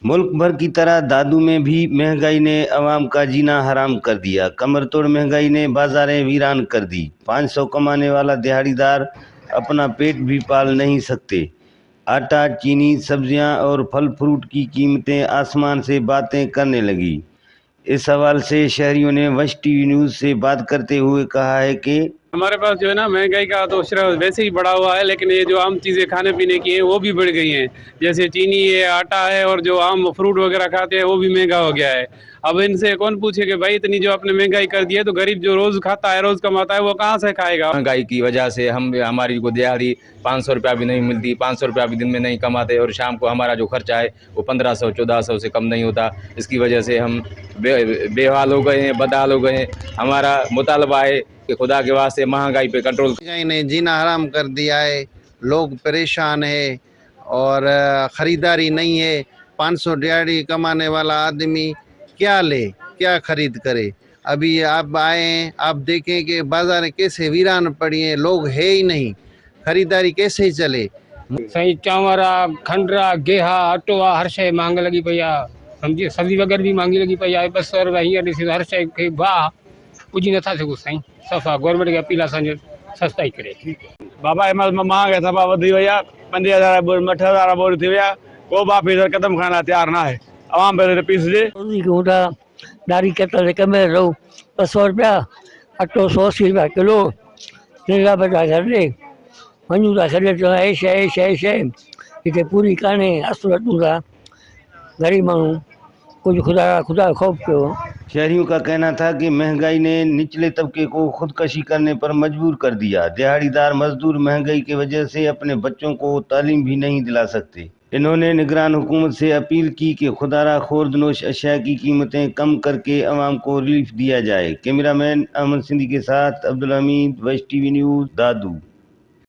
मुल्क भर की तरह दादू में भी महंगाई ने अवाम का जीना हराम कर दिया। कमर तोड़ महंगाई ने बाजारें वीरान कर दी। 500 कमाने वाला दिहाड़ीदार अपना पेट भी पाल नहीं सकते। आटा, चीनी, सब्जियां और फल फ्रूट की कीमतें आसमान से बातें करने लगी। इस हवाले से शहरियों ने वश टीवी न्यूज़ से बात करते हुए कहा है कि हमारे पास जो है ना, महंगाई का तो सिर्फ वैसे ही बढ़ा हुआ है, लेकिन ये जो आम चीज़ें खाने पीने की हैं वो भी बढ़ गई हैं। जैसे चीनी है, आटा है, और जो आम फ्रूट वगैरह खाते हैं वो भी महंगा हो गया है। अब इनसे कौन पूछे कि भाई इतनी जो आपने महंगाई कर दी है, तो गरीब जो रोज़ खाता है, रोज़ कमाता है, वो कहाँ से खाएगा। महंगाई की वजह से हमारी को दिहाड़ी 500 रुपया भी नहीं मिलती, 500 रुपया भी दिन में नहीं कमाते, और शाम को हमारा जो खर्चा है वो 1500 1400 से कम नहीं होता। इसकी वजह से हम बेहाल हो गए हैं, बदहाल हो गए हैं। हमारा मुतालबा है कि खुदा के वास्ते महंगाई पे कंट्रोल। महंगाई ने जीना हराम कर दिया है, लोग परेशान है और ख़रीदारी नहीं है। 500 दिहाड़ी कमाने वाला आदमी क्या ले, क्या खरीद करे। अभी आप आए हैं, आप देखें कि बाजार कैसे वीरान पड़ी हैं, लोग है ही नहीं, खरीदारी कैसे चले। सही चांवरा, खंडरा, गेहा, अटो आहे, हर शइ महांग लॻी पई आहे। सम्झी, सब्जी वग़ैरह बि महांगी लॻी पई आहे। 200 रुपया हींअर ॾिसी हर शइ खे भाउ पुॼी नथा सघूं साईं। सफ़ा गवर्नमेंट खे अपील आहे असांजो सस्ताई करे। बाबा हिन महांगाई सफ़ा वधी वई आहे। 5000 6000 बोरी थी विया। को बि ऑफिसर कदम खणण लाइ तयारु न आहे। आवाम पे पीसजे। दारी केतल कमे रहो 200 रुपया, अटो 180 रुपया किलो, तेरा बचा घर ले वञूं था सॼे ऐश ऐश ऐश हिते पूरी कान्हे। असुर अटूं था गरीब माण्हू, कुछ खुदा खौफ कयो। शहरियों का कहना था कि महंगाई ने निचले तबके को खुदकशी करने पर मजबूर कर दिया। दिहाड़ीदार मजदूर महंगाई की वजह से अपने बच्चों को तालीम भी नहीं दिला सकते। इन्होंने निगरान हुकूमत से अपील की कि खुदारा खुर्दनोश अशिया की कीमतें कम करके अवाम को रिलीफ दिया जाए। कैमरामैन अहमद सिंधी के साथ अब्दुल हमीद, वश टीवी न्यूज़, दादू।